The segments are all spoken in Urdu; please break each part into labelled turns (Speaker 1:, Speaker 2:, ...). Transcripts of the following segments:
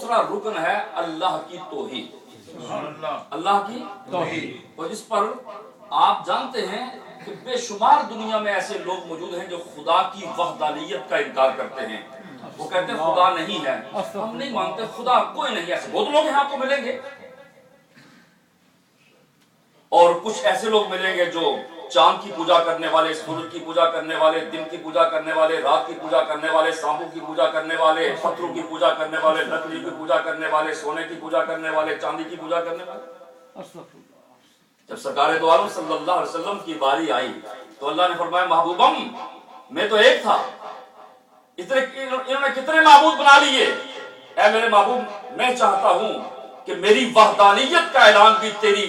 Speaker 1: دوسرا رکن ہے اللہ کی توحید، اللہ کی توحید، اور اس پر آپ جانتے ہیں کہ بے شمار دنیا میں ایسے لوگ موجود ہیں جو خدا کی وحدانیت کا انکار کرتے ہیں. وہ کہتے ہیں خدا نہیں ہے، ہم نہیں مانتے خدا کوئی نہیں. ایسے بہت لوگ ہیں آپ کو ملیں گے. اور کچھ ایسے لوگ ملیں گے جو چاند کی پوجا کرنے والے، سورج کی پوجا کرنے والے، دن کی پوجا کرنے والے، رات کی پوجا کرنے والے، سانپوں کی پوجا کرنے والے، پتھروں کی پوجا کرنے والے، لکڑی کی پوجا کرنے والے، سونے کی پوجا کرنے والے، چاندی کی پوجا کرنے والے. جب سرکار دو عالم صلی اللہ علیہ وسلم کی باری آئی تو اللہ نے فرمایا محبوبم میں تو ایک تھا، انہوں نے کتنے معبود بنا لیے. اے میرے محبوب میں چاہتا ہوں کہ میری وحدانیت کا اعلان بھی تیری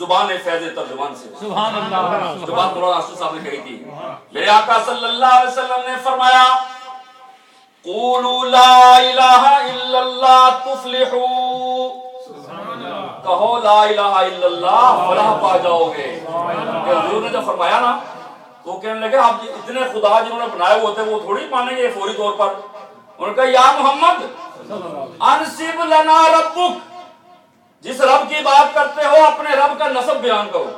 Speaker 1: زبان فیض ترجمان سے. سبحان اللہ. جو بات مولانا اشرف صاحب نے کہی تھی، میرے آقا صلی اللہ علیہ وسلم نے فرمایا قولوا لا الہ الا اللہ تفلحوا، کہو لا الہ الا اللہ فلاح پا جاؤ گے. کہ حضور نے جب فرمایا نا تو کہنے لگے آپ اتنے خدا جنہوں نے بنائے ہوتے وہ تھوڑی مانیں گے فوری طور پر. انہوں نے کہا یا محمد انسب لنا ربک، جس رب کی بات کرتے ہو اپنے رب کا نسب بیان کرو.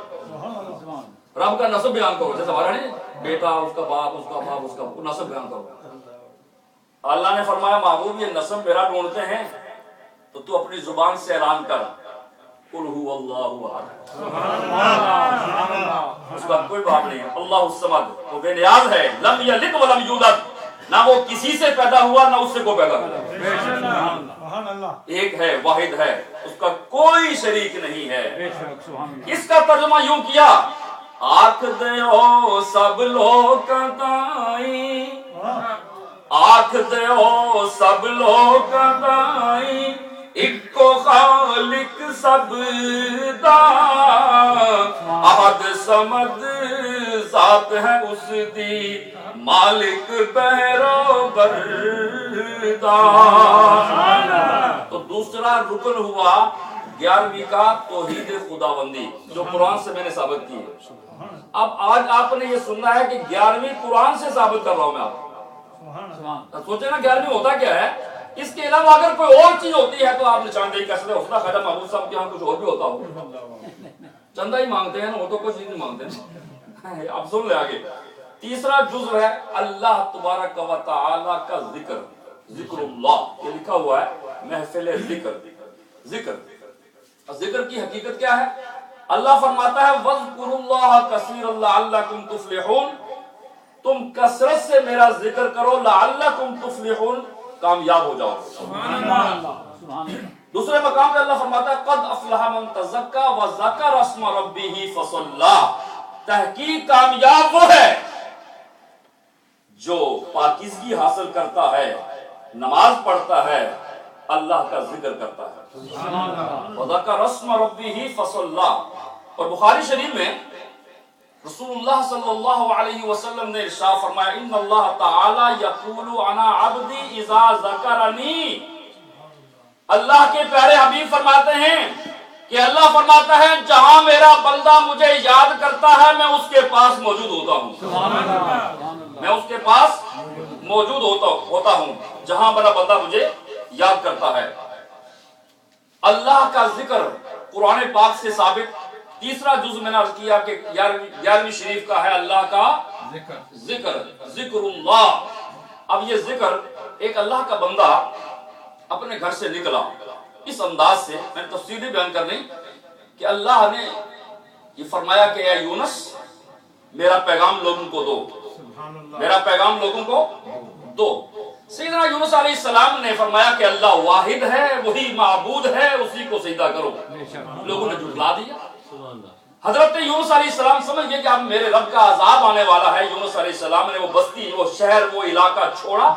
Speaker 1: رب کا نسب بیان کرو، جیسے ہمارا نہیں بیٹا اس کا باپ اس کا باپ اس کا نسب بیان کرو. اللہ نے فرمایا محبوب یہ نسب میرا ڈھونڈتے ہیں تو تو اپنی زبان سے اعلان کر قل هو اللہ احد. اس کا کوئی بات نہیں ہے. اللہ الصمد، وہ بے نیاز ہے، لم یلد ولم یولد، نہ وہ کسی سے پیدا ہوا نہ اس سے کوئی پیدا ہوا. ایک ہے، واحد ہے، اس کا کوئی شریک نہیں ہے. اس کا ترجمہ یوں کیا آکھ دے ہو سب لوگ دائی، آکھ دے ہو سب لوگ دائی، ایک کو خالق سب دا، احد سمد ذات ہے اس دی، مالک بہرو بردار. تو دوسرا رکن ہوا 11ویں کا توحید خداوندی، جو قرآن سے میں نے ثابت کی ہے. اب آج آپ نے یہ سننا ہے کہ 11ویں قرآن سے ثابت کر رہا ہوں میں آپ. سوچے نا 11ویں ہوتا کیا ہے. اس کے علاوہ اگر کوئی اور چیز ہوتی ہے تو آپ نے چاندی کا سلے حسنہ خواجہ محمود صاحب کے ہاں کچھ اور بھی ہوتا ہو. چندہ ہی مانگتے ہیں نا، وہ تو کوئی چیز نہیں مانگتے. اب سن لے آگے. تیسرا جزء ہے اللہ تبارک و تعالی کا ذکر، ذکر اللہ. یہ لکھا ہوا ہے محفل ذکر. ذکر کی حقیقت کیا ہے؟ اللہ فرماتا ہے وَاذْكُرُوا اللَّهَ كَثِيرًا لَعَلَّكُمْ تُفْلِحُونَ، تم کثرت سے میرا ذکر کرو لعلکم تفلحون، کامیاب ہو جاؤ. سبحان اللہ. دوسرے مقام پہ اللہ فرماتا ہے قد افلح من تزکا وذکر اسم ربہ فصلی، تحقیق کامیاب وہ ہے جو پاکیزگی حاصل کرتا ہے، نماز پڑھتا ہے، اللہ کا ذکر کرتا ہے. وذکر اسم ربہ فصلی. اور بخاری شریف میں رسول اللہ صلی اللہ علیہ وسلم نے ارشاد فرمایا ان اللہ تعالی یقول انا عبدی اذا ذکرنی. اللہ کے پیارے حبیب فرماتے ہیں کہ اللہ فرماتا ہے جہاں میرا بندہ مجھے یاد کرتا ہے میں اس کے پاس موجود ہوتا ہوں. میں اس کے پاس موجود ہوتا ہوں جہاں میرا بندہ مجھے یاد کرتا ہے. اللہ کا ذکر قرآن پاک سے ثابت. تیسرا جز میں نے عرض کیا کہ 11ویں شریف کا ہے اللہ کا ذکر، ذکر اللہ. اب یہ ذکر ایک اللہ کا بندہ اپنے گھر سے نکلا اس انداز سے، میں نے تفصیلی بیان کرنی کہ اللہ نے یہ فرمایا کہ اے یونس میرا پیغام لوگوں کو دو، میرا پیغام لوگوں کو دو. سیدنا یونس علیہ السلام نے فرمایا کہ اللہ واحد ہے، وہی معبود ہے، اسی کو سجدہ کرو. لوگوں نے جھٹلا دیا. حضرت یونس علیہ السلام سمجھ گئے کہ اب میرے رب کا عذاب آنے والا ہے. یونس علیہ السلام نے وہ بستی، وہ شہر، وہ علاقہ چھوڑا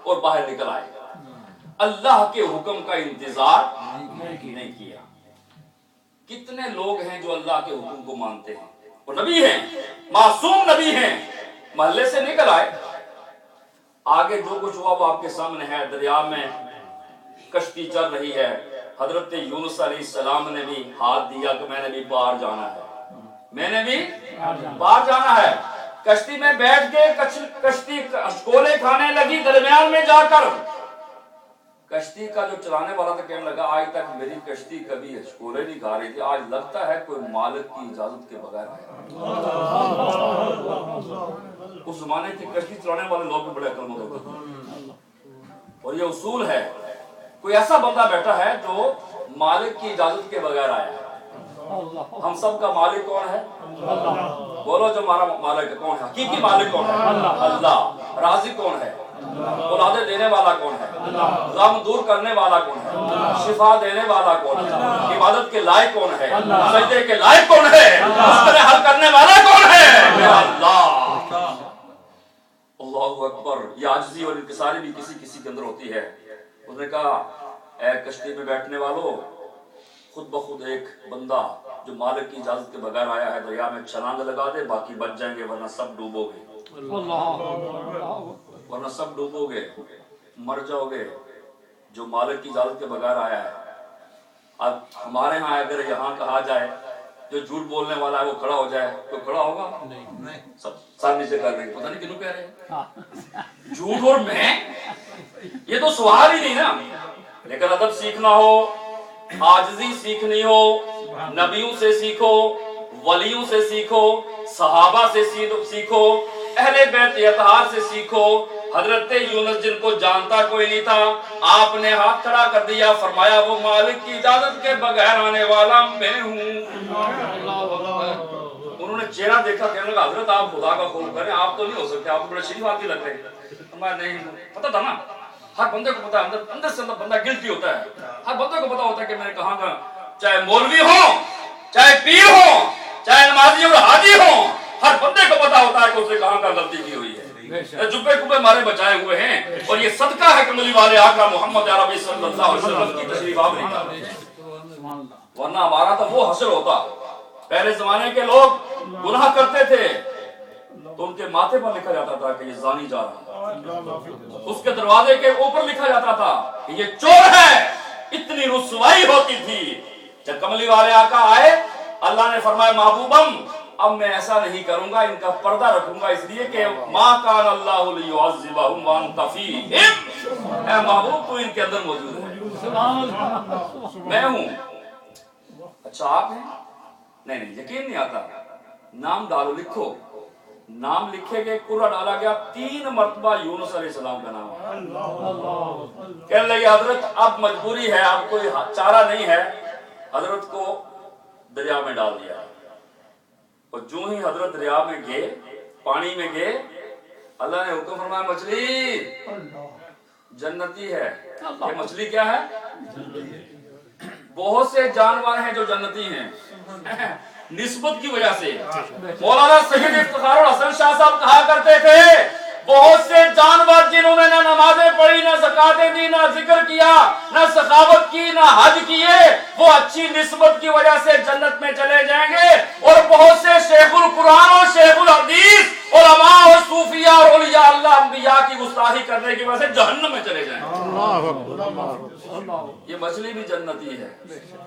Speaker 1: اور باہر نکل آئے. اللہ کے حکم کا انتظار نہیں کیا. کتنے لوگ ہیں جو اللہ کے حکم کو مانتے ہیں، وہ نبی ہیں، معصوم نبی ہیں، محلے سے نکل آئے. آگے جو کچھ ہوا وہ آپ کے سامنے ہے. دریا میں کشتی چل رہی ہے. حضرت یونس علیہ السلام نے بھی ہاتھ دیا کہ میں نے بھی باہر جانا ہے، میں نے بھی باہر جانا ہے. کشتی میں بیٹھ کے کشتی اشکولے کھانے لگی. درمیان میں جا کر کشتی کا جو چلانے والا تھا کہنے لگا آج تک میری کشتی کبھی اشکولے نہیں کھا رہی تھی، آج لگتا ہے کوئی مالک کی اجازت کے بغیر آیا۔ اس زمانے کی کشتی چلانے والے لوگ بھی بڑے عقل مند ہوتے ہیں، اور یہ اصول ہے کوئی ایسا بندہ بیٹھا ہے جو مالک کی اجازت کے بغیر آیا ہے۔ ہم سب کا مالک کون ہے؟ بولو جو ہمارا مالک کون ہے؟ حقیقی مالک کون ہے؟ اللہ۔ رازق کون ہے؟ اولادیں دینے والا کون ہے؟ غم دور کرنے والا کون ہے؟ شفا دینے والا کون ہے؟ عبادت کے لائق کون ہے؟ سجدے کے لائق کون ہے؟ مسئلے حل کرنے والا کون ہے؟ میرا اللہ۔ اللہ اکبر۔ یہ عاجزی اور انکساری بھی کسی کسی کے اندر ہوتی ہے۔ اس نے کہا اے کشتی میں بیٹھنے والوں، خود بخود ایک بندہ جو مالک کی اجازت کے بغیر آیا ہے دریا میں چھلانگ لگا دے، باقی بچ جائیں گے، ورنہ سب ڈوبو گے، ورنہ سب ڈوبو گے، مر جاؤ گے۔ جو مالک کی اجازت کے بغیر آیا ہے، اب ہمارے ہاں اگر یہاں کہا جائے جو جھوٹ بولنے والا ہے وہ کھڑا ہو جائے تو کھڑا ہوگا؟ سب سر نیچے کر رہے ہیں، پتہ نہیں کیوں کہہ رہے ہیں جھوٹ اور میں، یہ تو سوال ہی نہیں نا۔ لیکن ادب سیکھنا ہو، عاجزی سیکھنی ہو، نبیوں سے سیکھو، ولیوں سے سیکھو، صحابہ سے سیکھو، اہل بیت اطہار سے سیکھو۔ حضرت یونس جن کو جانتا کوئی نہیں تھا، آپ نے ہاتھ کھڑا کر دیا، فرمایا وہ مالک کی اجازت کے بغیر آنے والا میں ہوں۔ انہوں نے چہرہ دیکھا، کہنے لگا حضرت آپ خدا کا خوف کریں، آپ تو نہیں ہو سکتے، آپ تو بڑے شریف آدمی لگ رہے ہیں۔ میں نہیں، پتہ تھا نا، ہر بندے کو پتا ہے، اندر سے اندر بندہ گلٹی ہوتا ہے، ہر بندے کو پتا ہوتا ہے کہ میں نے کہاں کا، چاہے مولوی ہو، چاہے پیر ہو، چاہے نمازی اور حاجی ہو، ہر بندے کو پتا ہوتا ہے کہ اس نے کہاں کا غلطی کی ہوئی ہے۔ جبے کبے مارے بچائے ہوئے ہیں، اور یہ صدقہ ہے کملی والے آقا محمد عربی صلی اللہ علیہ وسلم کی تشریف آوری کا، ورنہ ہمارا تو وہ حشر ہوتا۔ پہلے زمانے کے لوگ گناہ کرتے تھے تو ان کے ماتھے پر لکھا جاتا تھا کہ یہ زانی جا رہا ہے، اس کے دروازے کے اوپر لکھا جاتا تھا کہ یہ چور ہے۔ اتنی رسوائی ہوتی تھی۔ جب کملی والے آقا آئے، اللہ نے فرمایا محبوبم اب میں ایسا نہیں کروں گا، ان کا پردہ رکھوں گا، اس لیے کہ ما کان اللہ لیعذبہم وانت فیہم، اے محبوب تو ان کے اندر موجود ہے، میں ہوں۔ اچھا آپ ہیں؟ نہیں، یقین نہیں آتا، نام ڈالو، لکھو، نام لکھے گئے، قرہ ڈالا گیا، 3 مرتبہ یونس علیہ السلام کا نام ہے۔ کہنے لگے حضرت اب مجبوری ہے، اب کوئی چارہ نہیں ہے، حضرت کو دریا میں ڈال دیا۔ اور جو ہی حضرت دریا میں گئے، پانی میں گئے، اللہ نے حکم فرمایا مچھلی جنتی ہے۔ یہ مچھلی کیا ہے؟ بہت سے جانور ہیں جو جنتی ہیں نسبت کی وجہ سے۔ مولانا سید افتخار الحسن شاہ صاحب کہا کرتے تھے بہت سے جانور جنہوں نے نہ نمازیں پڑھی، نہ زکاتیں دی، نہ ذکر کیا، نہ سخاوت کی، نہ حج کیے، وہ اچھی نسبت کی وجہ سے جنت میں چلے جائیں گے، اور بہت سے شیخ القرآن اور شیخ الحدیث علماء اور صوفیاء اور اولیاء اللہ انبیاء کی گستاخی کرنے کی وجہ سے جہنم میں چلے جائیں گے۔ یہ مچھلی بھی جنتی ہے۔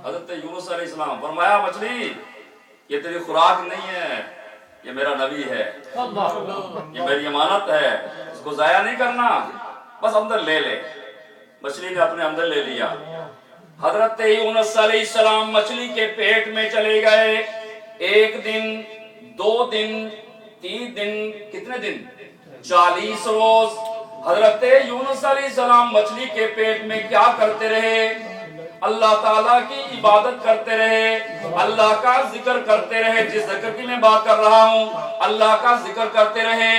Speaker 1: حضرت یونس علیہ السلام فرمایا مچھلی یہ تیری خوراک نہیں ہے، یہ میرا نبی ہے، یہ میری امانت ہے، اس کو ضائع نہیں کرنا، بس اندر لے لے۔ مچھلی نے اپنے اندر لے لیا۔ حضرت یونس علیہ السلام مچھلی کے پیٹ میں چلے گئے۔ 1 دن، 2 دن، 3 دن، کتنے دن؟ 40 روز حضرت یونس علیہ السلام مچھلی کے پیٹ میں کیا کرتے رہے؟ اللہ تعالیٰ کی عبادت کرتے رہے، اللہ کا ذکر کرتے رہے، جس ذکر کی میں بات کر رہا ہوں اللہ کا ذکر کرتے رہے۔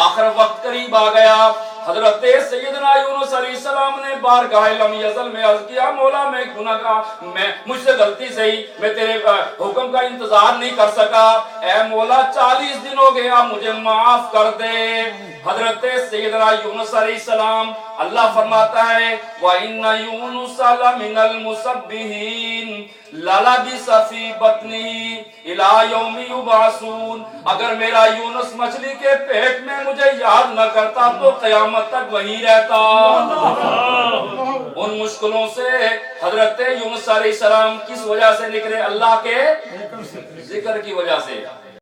Speaker 1: آخر وقت قریب آ گیا، حضرت سیدنا یونس علیہ السلام نے بارگاہ لم یزل میں عرض کیا مولا میں گناہ کا، مجھ سے غلطی سے ہی میں تیرے حکم کا انتظار نہیں کر سکا، اے مولا 40 دن ہو گیا مجھے معاف کر دے۔ حضرت سیدنا یونس علیہ السلام اللہ فرماتا ہے وَإِنَّ يُونُسَ لَمِنَ الْمُسَبِّحِينَ لَلَبِثَ فِي بَطْنِهِ إِلَى يَوْمِ يُبْعَثُونَ، اگر میرا یونس مچھلی کے پیٹ میں مجھے یاد نہ کرتا تو قیامت تک وہیں رہتا۔ ان مشکلوں سے حضرت یونس علیہ السلام کس وجہ سے نکلے؟ اللہ کے ذکر کی وجہ سے۔